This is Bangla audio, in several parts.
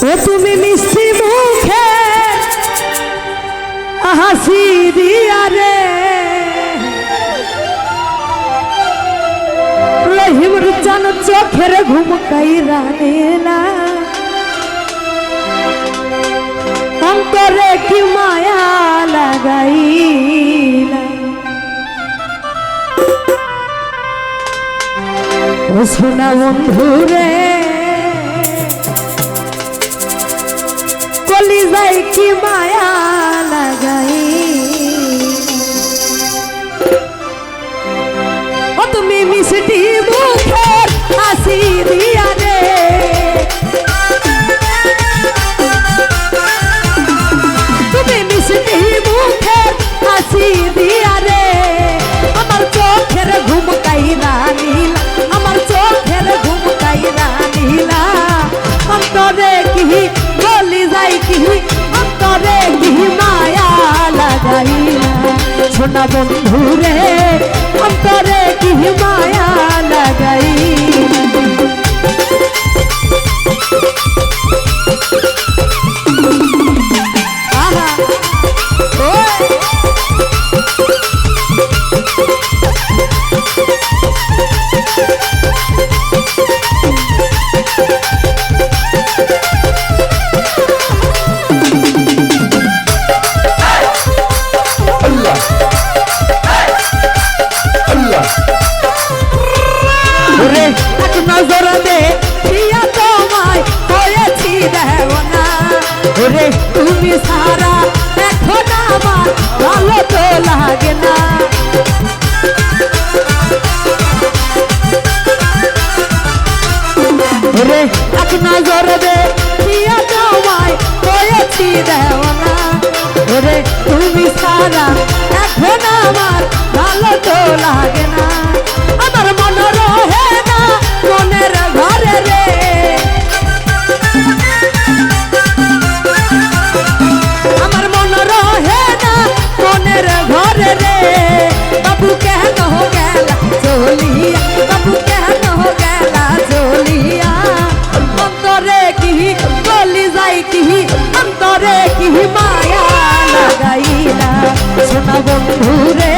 ও তুমি মিষ্টি মুখে হাসি দিয়া রে রহিমর চান চোখের ঘুম কাইরা নেলা অন্তরে কি মায়া লাগাইলা ও সোনা বন্ধু রে কলিজায় কি মায়া লাগাই ও তুমি মিষ্টি মুখের হাসি দিয়া রে তুমি মিষ্টি মুখের হাসি দিয়া রে আমার চোখের ঘুম কাইরা নীলা আমার চোখের ঘুম কাইরা নীলা অন্তরে কি বলি যাই কি অন্তরে কি মায়া লাগাইলা সোনা বন্ধু রে অন্তরে কি মায়া লাগাইলা আহা নজর দে দিয়া তোমায় হয়েছি দেওয়ানা ওরে তুমি সারা এখন আমার ভালো তো লাগে না ওরে এক নজর দে দিয়া তোমায় হয়েছি দেওয়ানা ওরে তুমি সারা এখন আমার ভালো তো লাগে না আমার মন রহে না মনের ঘরে রে আমার মন রহে না মনের ঘরে রে বাবু কেন গেলা চলিয়া বাবু কেন গেলা চলিয়া অন্তরে কি বলি যাই কি অন্তরে কি মায়া লাগাইলা সোনা বন্ধু রে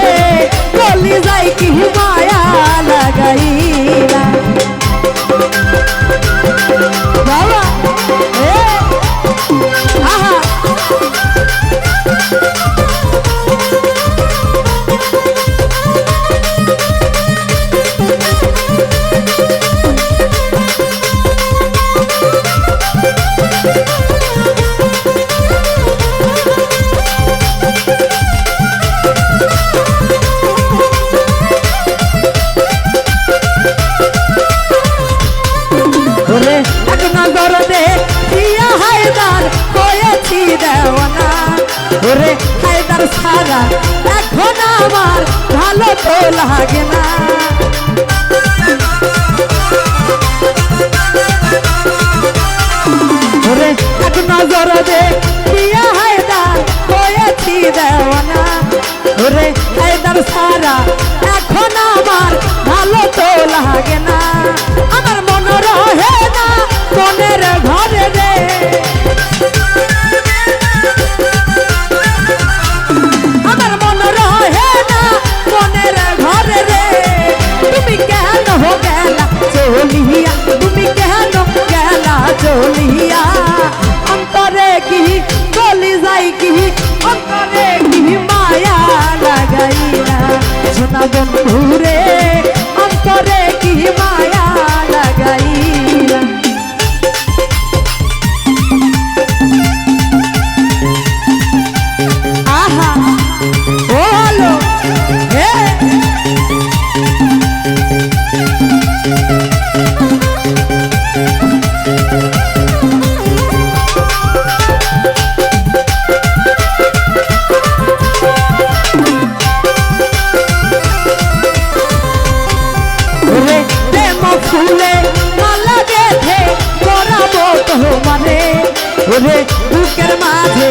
বলি যাই কি মায়া লাগাইলা বাবা আহা ওরে হায়দার সারা এখন আমার ভালো তো লাগে না ওরে এক নজর দে দিয়া হায়দার হয়েছি দেওয়ানা ওরে হায়দার সারা এখন আমার ভালো তো লাগে না আমার মন রহে না মনের ঘরে রে আমার মন রহে না মনের ঘরে রে তুমি কেন গেলা চলিয়া তুমি কেন গেলা চলিয়া অন্তরে কি বলি যাই কি অন্তরে কি মায়া লাগাইলা সোনা বন্ধু রে অন্তরে কি মায়া লাগাইলা আহা বলো হে ফুলে মালা গেথে করাবো তোমারে ওরে বুকের মাঝে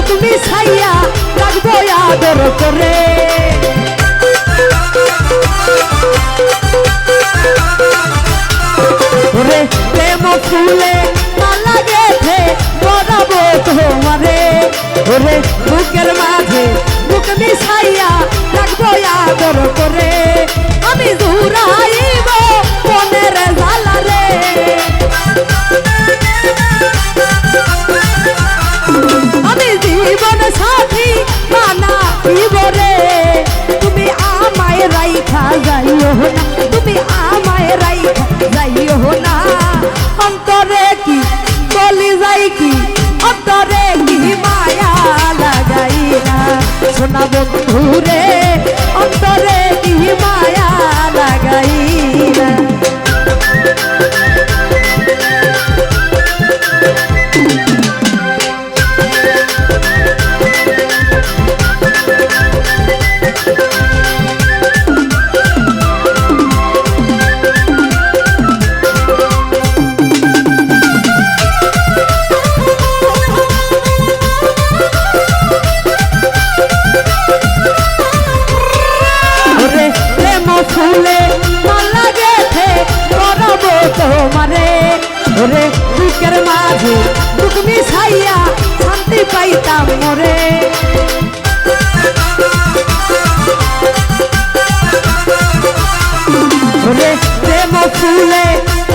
তুমি ছাইয়া রাখবো আদর করে ওরে প্রেম ফুলে মালা গেথে পরাবো তোমারে ওরে বুকের মাঝে বুক মিশাইয়া রাখবো আদর করে আমি জুড়াইব মনের জ্বালা রে আমি জীবন সাথী বানাইব রে তুমি আমায় রাইখা যাইও না তুমি আমায় রাইখা যাইও না অন্তরে কি বলি যাই কি অন্তরে কি মায়া লাগাই না সোনা বন্ধু রে অন্তরে কি মায়া লাগাই না ফুলে মালা গেথে পরাবো তোমারে ওরে বুকের মাঝে বুক মিশাইয়া শান্তি পাইতাম মোরে ওরে প্রেম ফুলে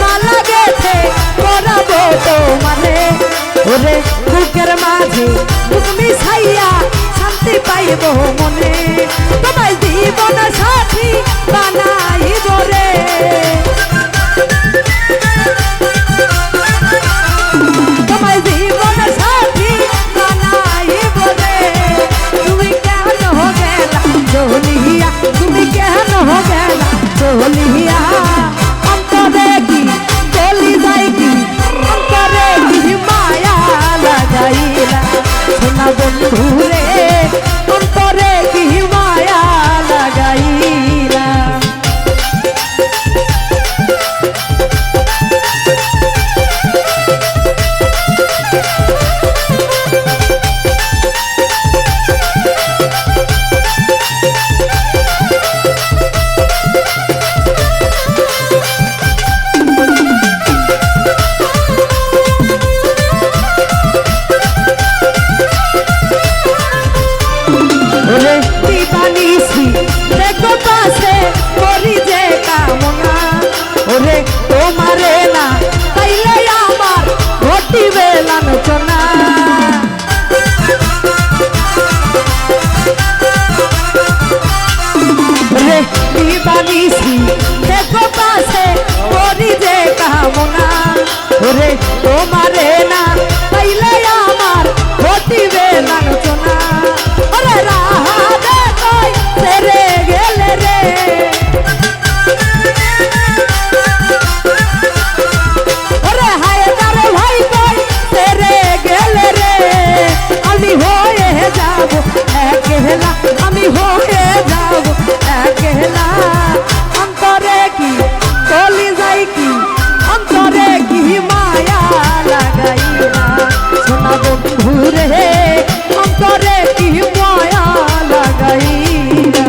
মালা গেথে পরাবো তোমারে ওরে বুকের মাঝে বুক মিশাইয়া শান্তি পাইব মনে তোমায় জীবন সাথী বানাইব রে তোমায় জীবন সাথী বানাইব রে তুমি কেন গেলা চলিয়া তুমি কেন গেলা চলিয়া অন্তরে কি চলি যাই কি অন্তরে কি মায়া লাগাইলা সোনা বন্ধু রে অন্তরে কি মায়া লাগাইলা ওরে দিবানিসি দেখো পাশে করি যে কামনা ওরে তোমারে না তাইলে আমার ঘটিবে লাঞ্ছনা ওরে দিবানিসি দেখো পাশে করি যে কামনা ওরে তোমারে না তাইলে আমার ঘটিবে লাঞ্ছনা ওরে রাহা দে কই তেরে গেলে রে ওরে হায়দার ভাই কই তেরে গেলে রে আমি হয়ে যাব একলা আমি হয়ে যাব একলা অন্তরে কি চলি যাই কি অন্তরে কি মায়া লাগাইলা সোনা বন্ধু রে অন্তরে কি মায়া লাগাইলা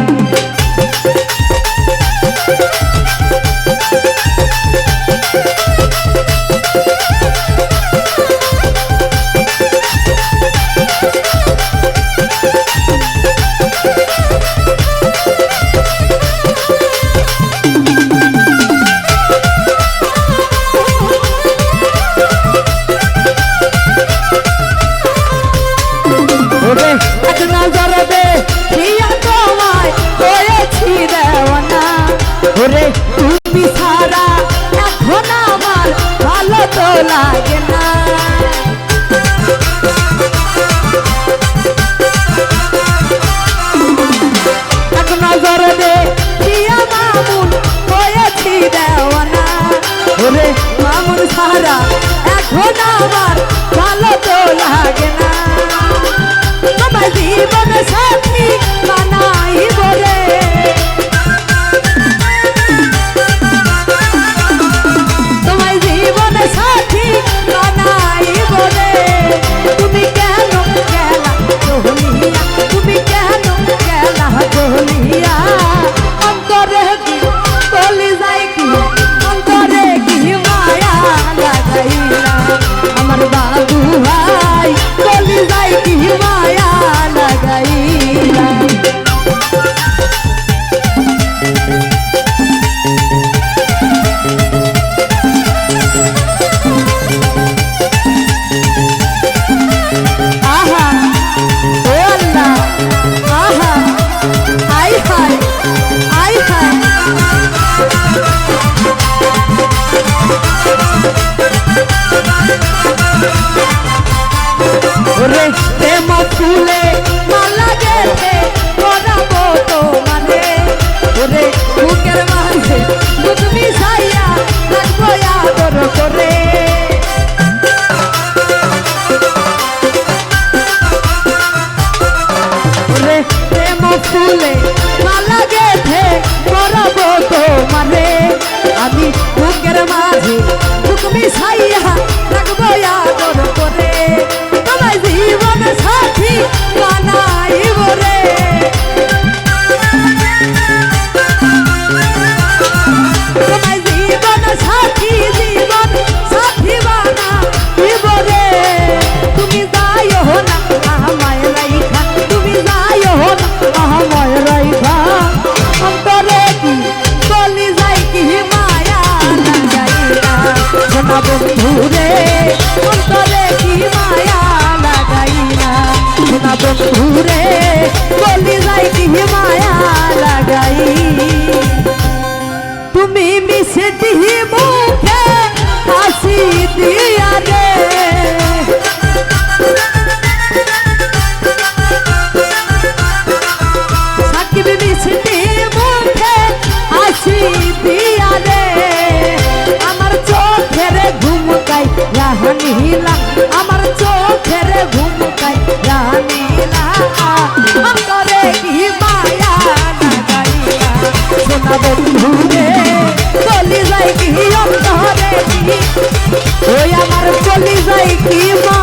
ওরে এক নজর দে হিয়া তোমায় হয়েছি দেওয়ানা ওরে তুমি সারা এখন আমার ভালো তো লাগে না এক নজর দে হিয়া মামুন হয়েছি দেওয়ানা ওরে মামুন সারা এখন আমার ভালো তো লাগে না তোমায় জীবন সাথী বানাইব রে তোমায় জীবন সাথী বানাইব রে তুমি কেন গেলা চলিয়া তুমি কেন গেলা চলিয়া অন্তরে কি চলি যাই কি অন্তরে কি মায়া লাগাইলা যাই কি মায়া লাগাইলা আহা ও আল্লাহ আহা আই হায় আই হায় ওরে প্রেম ফুলে মালা গেছে পরাবো তোমারে ওরে বুকের মাঝে বুক মিশাইয়া রাখবো আদর করে ওরে প্রেম ফুলে মালা গেছে পরাবো তোমারে আমি বুকের মাঝে বুক মিশাইয়া রাখবো আদর করে জীবন সাথী বানাইব রে তোমায় জীবন সাথী বানাইব রে তুমি যাইও না আমায় রাইখা তুমি যাইও না আমায় রাইখা অন্তরে কি বলি যাই কি মায়া লাগাইলা সোনা বন্ধু রে অন্তরে কি মায়া সোনা বন্ধু রে বলি যাই কি মায়া লাগাই তুমি মিষ্টি মুখে হাসি দিয়া রে সাকিব মিষ্টি মুখে হাসি দিয়া রে আমার চোখের ঘুমকাই রাহানিলা আমার চোখের ঘুমকাই রাহানিলা অন্তরে কি মায়া লাগাইলা সোনা বন্ধু রে চলি যাই কি অন্তরে কি ওই আমার চলি যাই কি মা